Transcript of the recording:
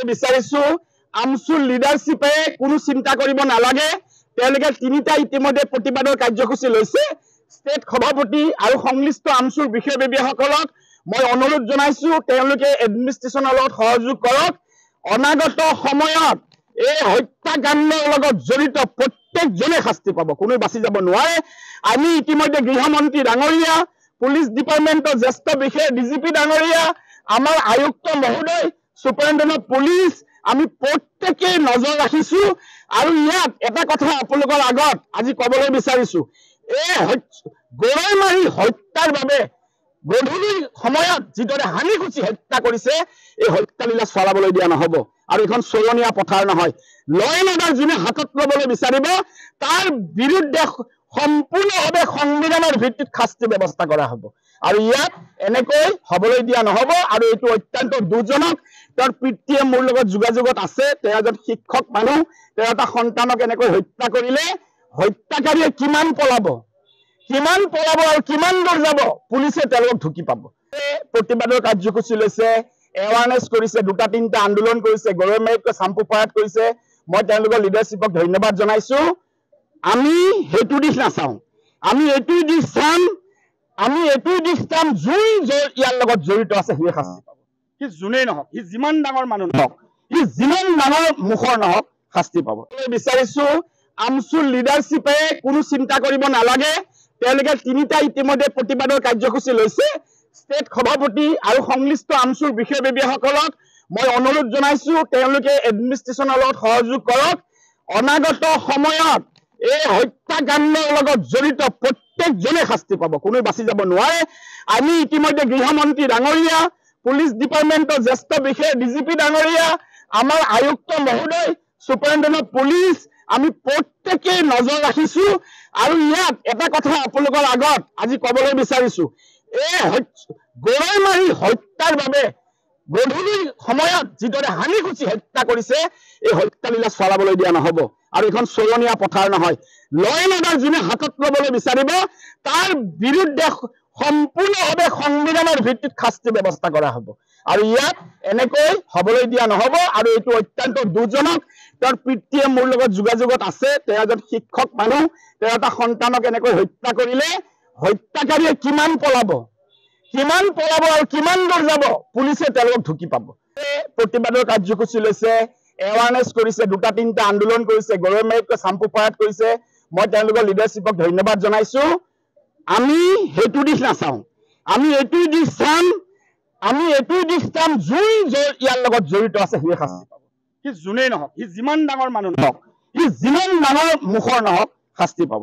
বিচাৰিছো আমচুৰ লিডাৰশ্বিপে কোনো চিন্তা কৰিব নালাগে। তেওঁলোকে তিনিটা ইতিমধ্যে প্ৰতিবাদৰ কাৰ্যসূচী লৈছে। ষ্টেট সভাপতি আৰু সংশ্লিষ্ট আমচুৰ বিষয়ববীয়াসকলক মই অনুৰোধ জনাইছো তেওঁলোকে এডমিনিষ্ট্ৰেশ্যনৰ লগত সহযোগ কৰক। অনাগত সময়ত এই হত্যাকাণ্ডৰ লগত জড়িত প্ৰত্যেকজনে শাস্তি পাব, কোনো বাচি যাব নোৱাৰে। আমি ইতিমধ্যে গৃহমন্ত্ৰী ডাঙৰীয়া, পুলিচ ডিপাৰ্টমেণ্টৰ জ্যেষ্ঠ বিষয়া ডিজিপি ডাঙৰীয়া, আমাৰ আয়ুক্ত মহোদয়, সুপাৰিনটেণ্ডেণ্ট পুলিচ, আমি প্ৰত্যেকেই নজৰ ৰাখিছো। আৰু ইয়াত এটা কথা আপোনালোকৰ আগত আজি ক'বলৈ বিচাৰিছো, এই গৰৈমাৰী হত্যাৰ বাবে গধূলি সময়ত যিদৰে হানি খুচি হত্যা কৰিছে, এই হত্যালীলা চলাবলৈ দিয়া নহ'ব। আৰু এইখন চৰণীয়া পথাৰ নহয়। ল এণ্ড অৰ্ডাৰ যোনে হাতত ল'বলৈ বিচাৰিব তাৰ বিৰুদ্ধে সম্পূৰ্ণভাৱে সংবিধানৰ ভিত্তিত শাস্তি ব্যৱস্থা কৰা হ'ব। আৰু ইয়াত এনেকৈ হ'বলৈ দিয়া নহ'ব। আৰু এইটো অত্যন্ত দুখজনক। তেওঁৰ পিতৃয়ে মোৰ লগত যোগাযোগত আছে। তেওঁ এজন শিক্ষক মানুহ, তেওঁ এটা সন্তানক এনেকৈ হত্যা কৰিলে হত্যাকাৰীয়ে কিমান পলাব আৰু কিমান দূৰ যাব, পুলিচে তেওঁলোকক ঢুকি পাব। প্ৰতিবাদৰ কাৰ্যসূচী লৈছে, এৱাৰনেছ কৰিছে, দুটা তিনিটা আন্দোলন কৰিছে, গৰৈমাৰীতকৈ চাম্পুপাৰাত কৰিছে। মই তেওঁলোকৰ লিডাৰশ্বিপক ধন্যবাদ জনাইছো। আমি সেইটো দিশ নাচাওঁ, আমি এইটোই দিশ চাম, যোন ইয়াৰ লগত জড়িত আছে সিয়ে শাস্তি পাব। সি যোনেই নহওক, সি যিমান ডাঙৰ মানুহ নহওক, সি যিমান ডাঙৰ মুখৰ নহওক, শাস্তি পাব। বিচাৰিছো আমচুৰ লিডাৰশ্বিপে কোনো চিন্তা কৰিব নালাগে। তেওঁলোকে তিনিটা ইতিমধ্যে প্ৰতিবাদৰ কাৰ্যসূচী লৈছে। ষ্টেট সভাপতি আৰু সংশ্লিষ্ট আমচুৰ বিষয়ববীয়াসকলক মই অনুৰোধ জনাইছো তেওঁলোকে এডমিনিষ্ট্ৰেশ্যনৰ লগত সহযোগ কৰক। অনাগত সময়ত এই হত্যাকাণ্ডৰ লগত জড়িত প্ৰত্যেকজনে শাস্তি পাব, কোনো বাচি যাব নোৱাৰে। আমি ইতিমধ্যে গৃহমন্ত্ৰী ডাঙৰীয়া, পুলিচ ডিপাৰ্টমেণ্টৰ জ্যেষ্ঠ বিষয়া ডিজিপি ডাঙৰীয়া, আমাৰ আয়ুক্ত মহোদয়, সুপাৰিনটেণ্ডেণ্ট পুলিচ, আমি প্ৰত্যেকেই নজৰ ৰাখিছো। আৰু ইয়াত এটা কথা আপোনালোকৰ আগত আজি ক'বলৈ বিচাৰিছো, এই গৰৈমাৰী হত্যাৰ বাবে গধূলি সময়ত যিদৰে হানি খুচি হত্যা কৰিছে, এই হত্যালীলা চলাবলৈ দিয়া নহ'ব। আৰু এইখন চৰণীয়া পথাৰ নহয়। ল এণ্ড অৰ্ডাৰ যোনে হাতত ল'বলৈ বিচাৰিব তাৰ বিৰুদ্ধে সম্পূৰ্ণভাৱে সংবিধানৰ ভিত্তিত শাস্তি ব্যৱস্থা কৰা হ'ব। আৰু ইয়াত এনেকৈ হ'বলৈ দিয়া নহ'ব। আৰু এইটো অত্যন্ত দুখজনক। তেওঁৰ পিতৃয়ে মোৰ লগত যোগাযোগত আছে। তেওঁ এজন শিক্ষক মানুহ, তেওঁ এটা সন্তানক এনেকৈ হত্যা কৰিলে হত্যাকাৰীয়ে কিমান পলাব আৰু কিমান দূৰ যাব, পুলিচে তেওঁলোকক ঢুকি পাব। প্ৰতিবাদৰ কাৰ্যসূচী লৈছে, এৱাৰনেছ কৰিছে, দুটা তিনিটা আন্দোলন কৰিছে, গৰৈমাৰীতকৈ চাম্পুপাৰাত কৰিছে। মই তেওঁলোকৰ লিডাৰশ্বিপক ধন্যবাদ জনাইছো। আমি সেইটো দিশ নাচাওঁ, আমি এইটোই দিশ চাম, যোন ইয়াৰ লগত জড়িত আছে সিয়ে শাস্তি পাব। সি যোনেই নহওক, সি যিমান ডাঙৰ মানুহ নহওক, সি যিমান ডাঙৰ মুখৰ নহওক, শাস্তি পাব।